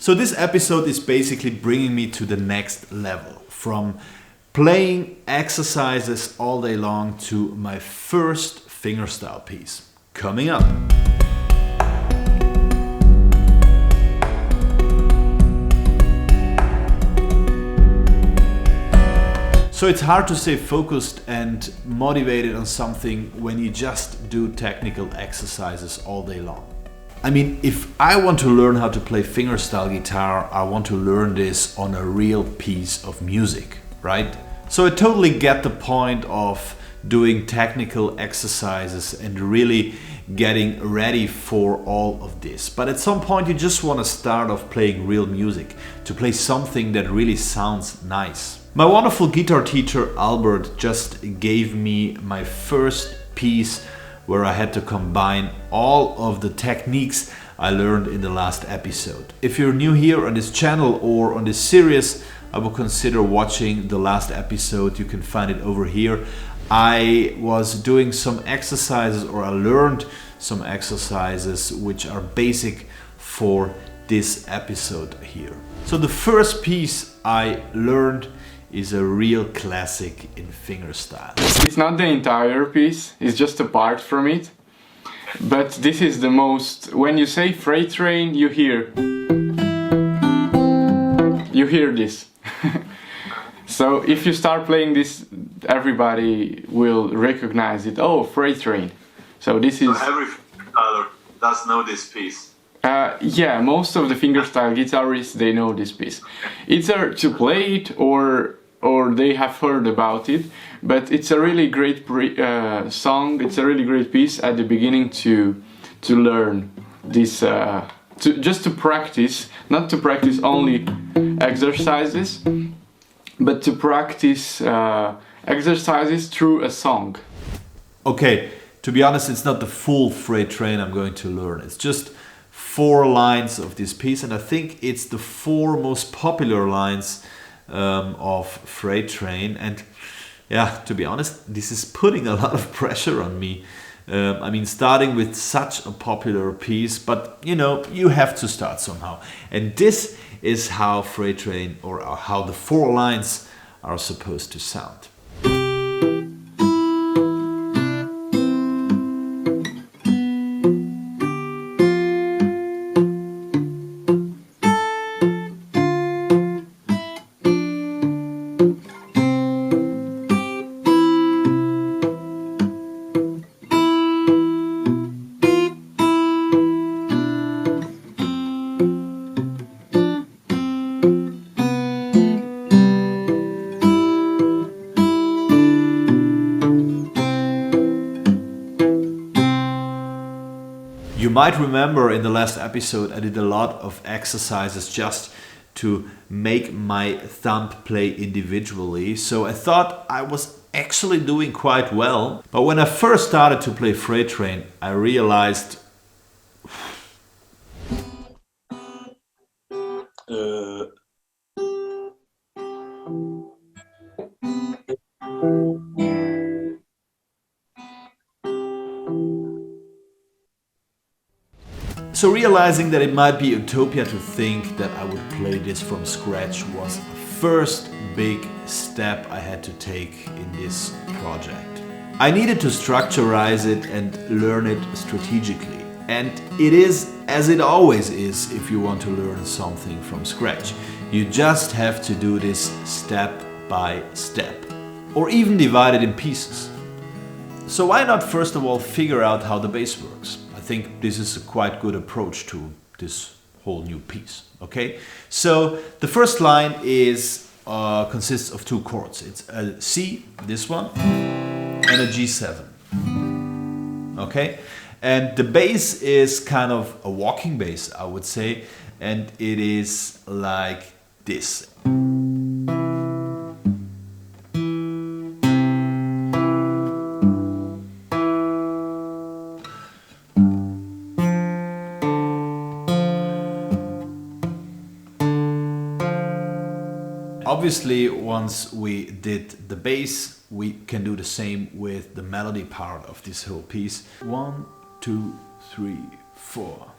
So this episode is basically bringing me to the next level, from playing exercises all day long to my first fingerstyle piece. Coming up. So it's hard to stay focused and motivated on something when you just do technical exercises all day long. I mean, if I want to learn how to play fingerstyle guitar, I want to learn this on a real piece of music, right? So I totally get the point of doing technical exercises and really getting ready for all of this. But at some point you just want to start off playing real music, to play something that really sounds nice. My wonderful guitar teacher Albert just gave me my first piece where I had to combine all of the techniques I learned in the last episode. If you're new here on this channel or on this series, I would consider watching the last episode. You can find it over here. I was doing some exercises, or I learned some exercises which are basic for this episode here. So the first piece I learned is a real classic in fingerstyle. It's not the entire piece, it's just a part from it. But this is the most, when you say freight train, you hear this. So if you start playing this, everybody will recognize it. Oh, freight train. So this is... So every fingerstyler does know this piece. Yeah, most of the fingerstyle guitarists, they know this piece. Either to play it or they have heard about it, but it's a really great song. It's a really great piece at the beginning to learn this, just to practice, not to practice only exercises, but to practice exercises through a song. Okay, to be honest, it's not the full freight train I'm going to learn. It's just 4 lines of this piece, and I think it's the 4 most popular lines of freight train. And yeah, to be honest, this is putting a lot of pressure on me. I mean, starting with such a popular piece, but you know, you have to start somehow. And this is how freight train, or how the 4 lines are supposed to sound. You might remember in the last episode I did a lot of exercises just to make my thumb play individually, so I thought I was actually doing quite well. But when I first started to play freight train, I realized So realizing that it might be utopia to think that I would play this from scratch was the first big step I had to take in this project. I needed to structurize it and learn it strategically. And it is as it always is if you want to learn something from scratch. You just have to do this step by step, or even divide it in pieces. So why not first of all figure out how the bass works? I think this is a quite good approach to this whole new piece, okay? So the first line is consists of 2 chords. It's a C, this one, and a G7, okay? And the bass is kind of a walking bass, I would say, and it is like this. Obviously, once we did the bass, we can do the same with the melody part of this whole piece. 1, 2, 3, 4.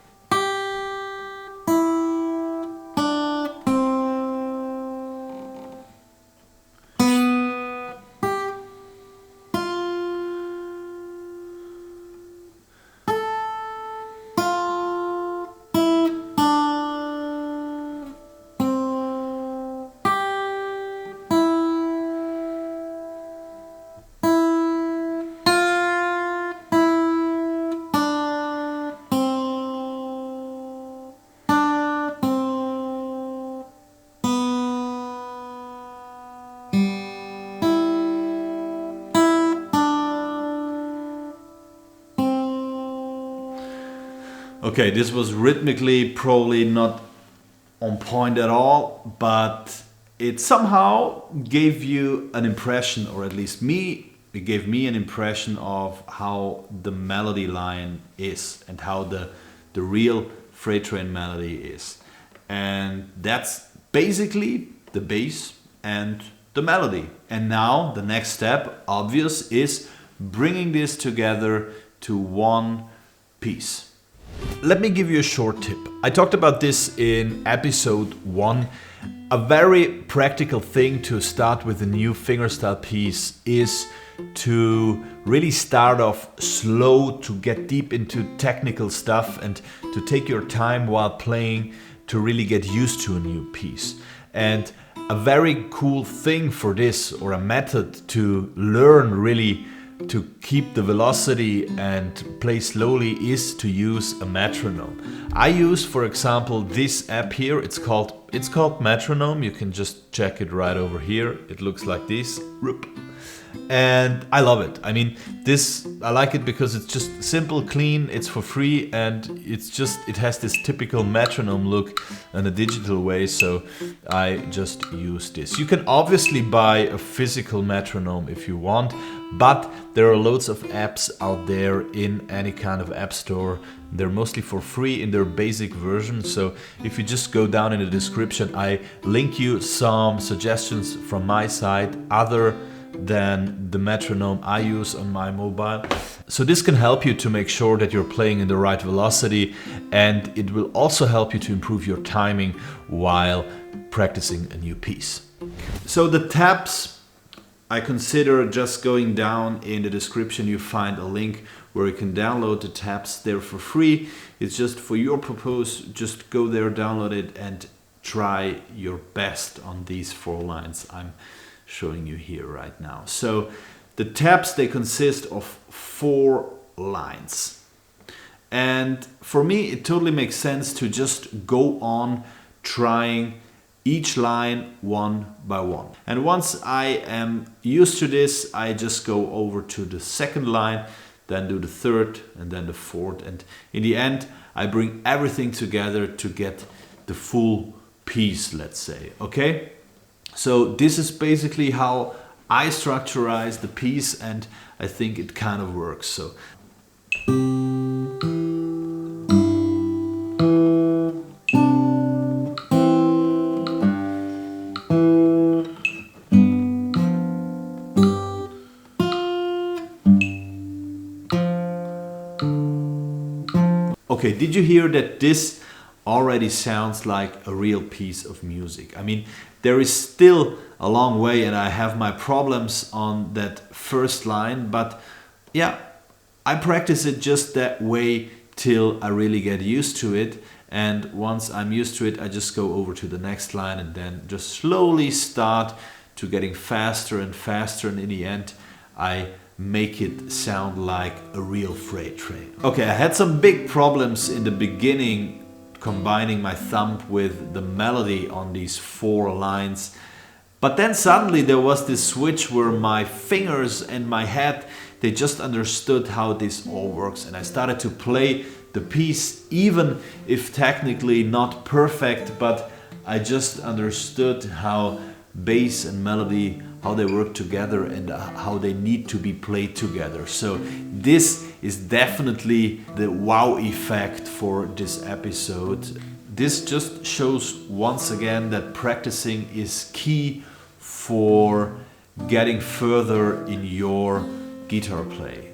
Okay, this was rhythmically probably not on point at all, but it somehow gave you an impression, or at least me, it gave me an impression of how the melody line is and how the real freight train melody is. And that's basically the bass and the melody. And now the next step, obvious, is bringing this together to one piece. Let me give you a short tip. I talked about this in episode 1. A very practical thing to start with a new fingerstyle piece is to really start off slow, to get deep into technical stuff and to take your time while playing to really get used to a new piece. And a very cool thing for this, or a method to learn really to keep the velocity and play slowly, is to use a metronome. I use, for example, this app here. It's called Metronome. You can just check it right over here. It looks like this. And I love it. I mean, I like it because it's just simple, clean, it's for free, and it has this typical metronome look in a digital way, so I just use this. You can obviously buy a physical metronome if you want, but there are loads of apps out there in any kind of app store. They're mostly for free in their basic version, so if you just go down in the description, I link you some suggestions from my side, other than the metronome I use on my mobile. So this can help you to make sure that you're playing in the right velocity, and it will also help you to improve your timing while practicing a new piece. So the tabs, I consider just going down in the description. You find a link where you can download the tabs. They're for free. It's just for your purpose. Just go there, download it, and try your best on these 4 lines I'm showing you here right now. So the tabs, they consist of 4 lines. And for me, it totally makes sense to just go on trying each line one by one. And once I am used to this, I just go over to the second line, then do the third, and then the fourth. And in the end, I bring everything together to get the full piece, let's say, okay? So this is basically how I structurize the piece, and I think it kind of works. So okay, did you hear that this already sounds like a real piece of music? I mean, there is still a long way, and I have my problems on that first line, but yeah, I practice it just that way till I really get used to it. And once I'm used to it, I just go over to the next line and then just slowly start to getting faster and faster, and in the end I make it sound like a real freight train. Okay, I had some big problems in the beginning combining my thumb with the melody on these 4 lines. But then suddenly there was this switch where my fingers and my head, they just understood how this all works, and I started to play the piece, even if technically not perfect, but I just understood how bass and melody, how they work together and how they need to be played together. So this is definitely the wow effect for this episode. This just shows once again that practicing is key for getting further in your guitar play.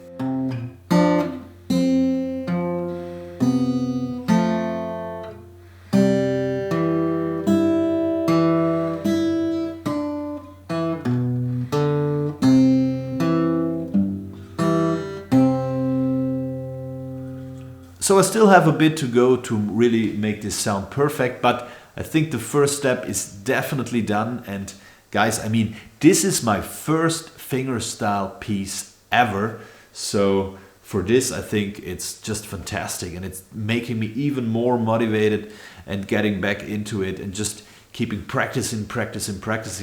So I still have a bit to go to really make this sound perfect, but I think the first step is definitely done. And guys, I mean, this is my first fingerstyle piece ever. So for this, I think it's just fantastic, and it's making me even more motivated and getting back into it and just keeping practicing,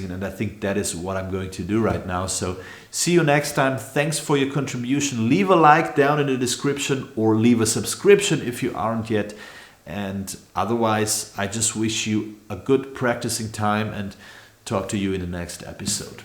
and I think that is what I'm going to do right now. So see you next time. Thanks for your contribution. Leave a like down in the description or leave a subscription if you aren't yet. And otherwise, I just wish you a good practicing time and talk to you in the next episode.